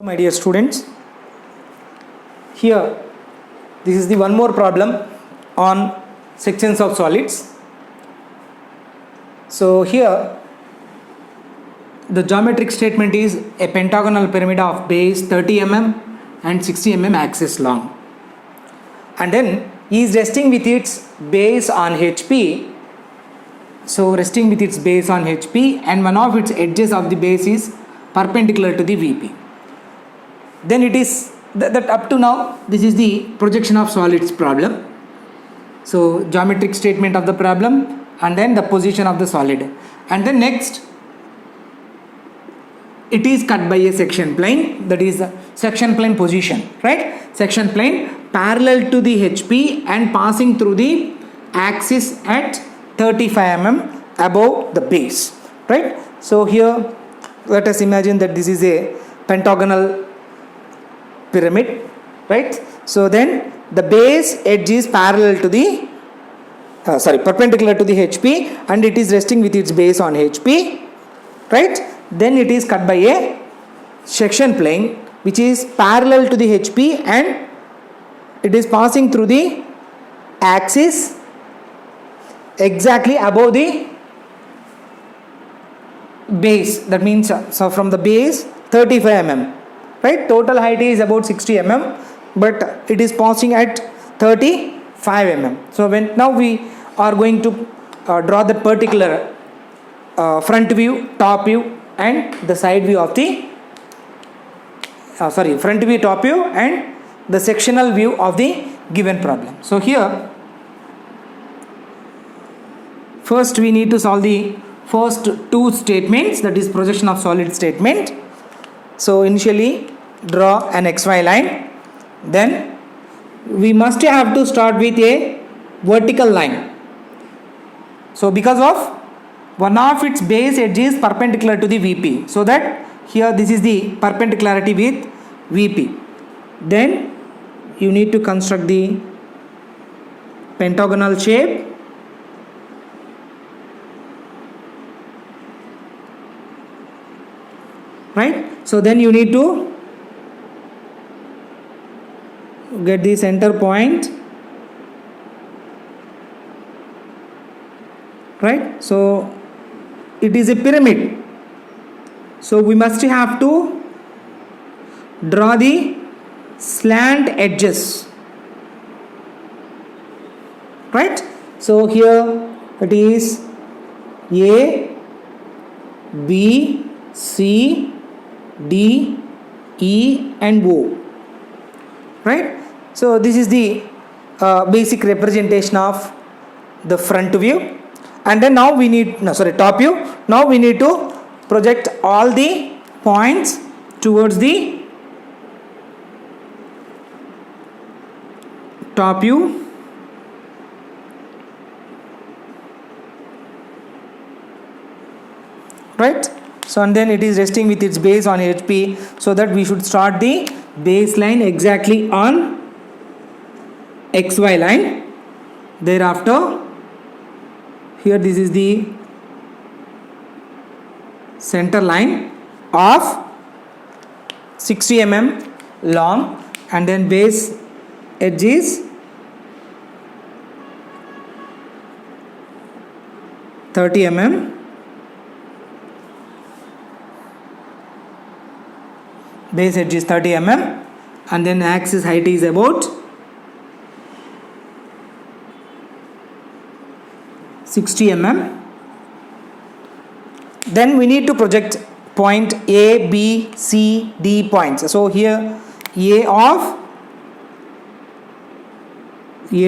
My dear students, here this is the one more problem on sections of solids. So here the geometric statement is a pentagonal pyramid of base 30 mm and 60 mm axis long, and then is resting with its base on HP. So resting with its base on HP, and one of its edges of the base is perpendicular to the VP. Then it is that up to now this is the projection of solids problem. So geometric statement of the problem, and then the position of the solid, and then next it is cut by a section plane, that is the section plane position, right? Section plane parallel to the HP and passing through the axis at 35 mm above the base, right? So here let us imagine that this is a pentagonal pyramid, right? So then the base edge is parallel to the perpendicular to the HP, and it is resting with its base on HP, right? Then it is cut by a section plane which is parallel to the HP and it is passing through the axis exactly above the base. That means so from the base 35 mm, right? Total height is about 60 mm, but it is passing at 35 mm. So when now we are going to draw that particular front view, top view, and the side view of the front view, top view, and the sectional view of the given problem. So here first we need to solve the first two statements, that is projection of solid statement. So initially draw an XY line, then we must have to start with a vertical line. So because of one of its base edge is perpendicular to the VP, so that here this is the perpendicularity with VP. Then you need to construct the pentagonal shape, right? So then you need to get the center point, right? So it is a pyramid, so we must have to draw the slant edges, right? So here it is A, B, C, D, E and O, right? So this is the basic representation of the front view, and then now we need top view. Now we need to project all the points towards the top view, right? So and then it is resting with its base on HP, so that we should start the baseline exactly on XY line. Thereafter here this is the center line of 60 mm long, and then base edge is 30 mm, base edge is 30 mm, and then axis height is about 60 mm. Then we need to project point A, B, C, D points. So here A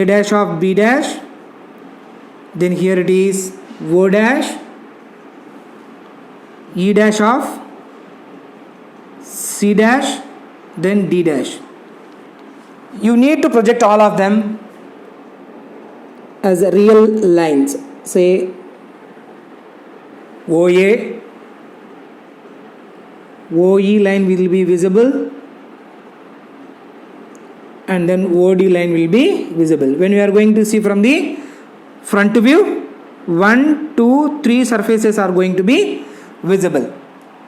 dash of B dash, then here it is O dash, E dash of C dash, then D dash. You need to project all of them as real lines. Say OA, OE line will be visible, and then OD line will be visible. When we are going to see from the front view, 1, 2, 3 surfaces are going to be visible,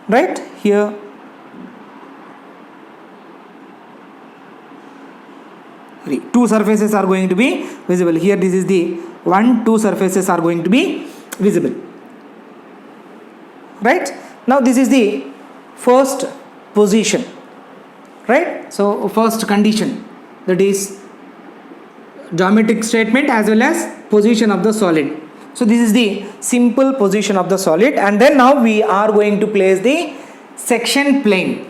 right? Here two surfaces are going to be visible. Here this is the 1, 2 surfaces are going to be visible, right? Now this is the first position, right? So first condition, that is geometric statement as well as position of the solid. So this is the simple position of the solid, and then now we are going to place the section plane,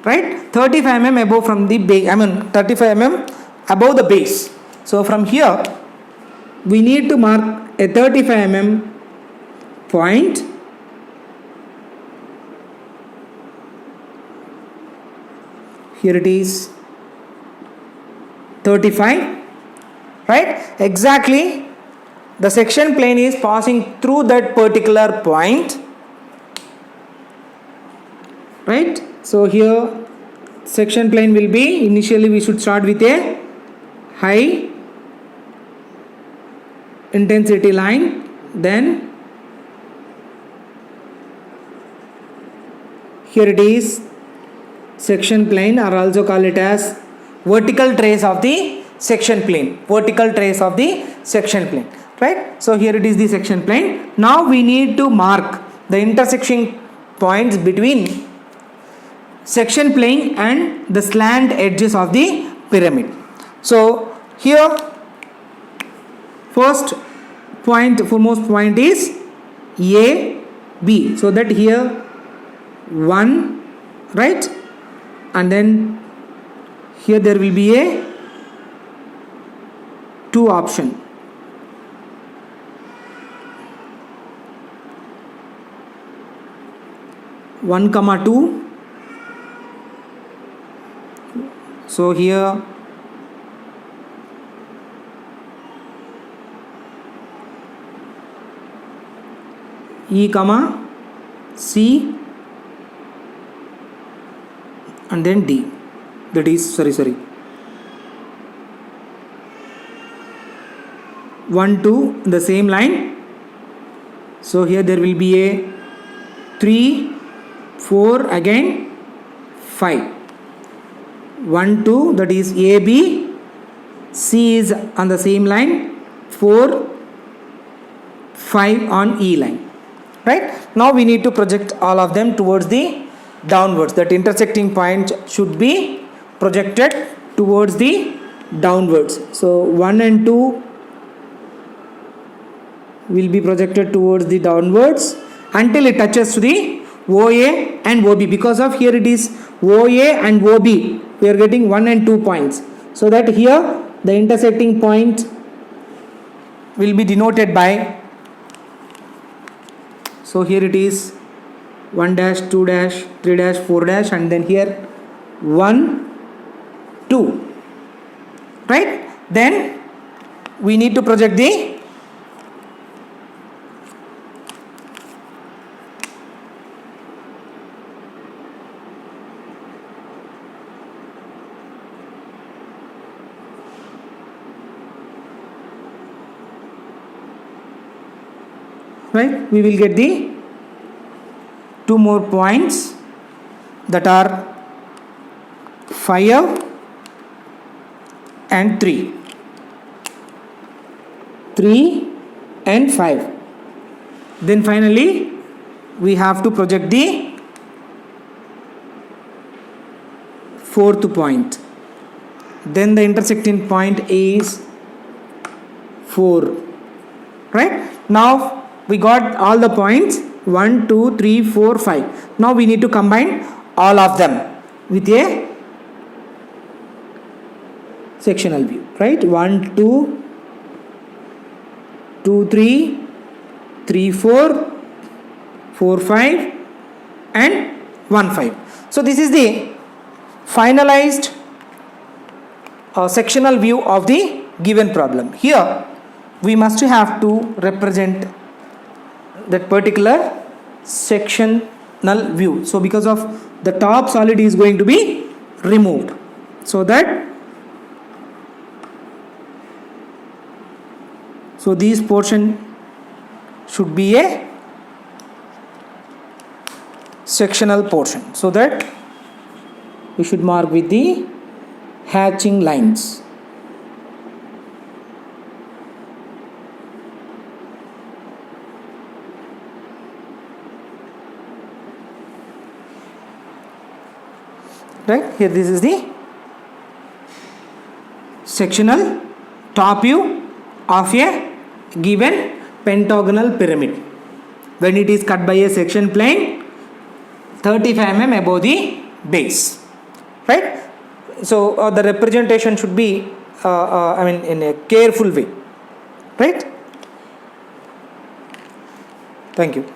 right? 35 mm above from the base, 35 mm above the base. So from here we need to mark a 35 mm point. Here it is 35, right? Exactly, the section plane is passing through that particular point, right? So here section plane will be, initially we should start with a high intensity line, then here it is section plane, or also call it as vertical trace of the section plane, vertical trace of the section plane, right? So here it is the section plane. Now we need to mark the intersection points between section plane and the slant edges of the pyramid. So here foremost point is A, B, so that here 1, right, and then here there will be a 2 option, 1, 2. So here E, C, and then D, that is 1, 2 the same line. So here there will be a 3, 4, again 5, 1, 2, that is A, B, C is on the same line, 4, 5 on E line, right? Now we need to project all of them towards the downwards. That intersecting point should be projected towards the downwards. So 1 and 2 will be projected towards the downwards until it touches to the OA and OB. Because of here it is OA and OB, we are getting 1 and 2 points, so that here the intersecting point will be denoted by, so here it is 1 dash, 2 dash, 3 dash, 4 dash, and then here 1, 2, right? Then we need to project the right, we will get the 2 more points, that are 5 and 3, 3 and 5. Then finally we have to project the 4th point. Then the intersecting point is 4, right? Now we got all the points 1, 2, 3, 4, 5. Now we need to combine all of them with a sectional view, right? 1, 2, 2, 3, 3, 4, 4, 5, and 1, 5. So this is the finalized sectional view of the given problem. Here we must have to represent that particular sectional view. So because of the top solid is going to be removed, so that this portion should be a sectional portion, so that we should mark with the hatching lines. Right, here this is the sectional top view of a given pentagonal pyramid when it is cut by a section plane 35 mm above the base, right? So the representation should be in a careful way, right? Thank you.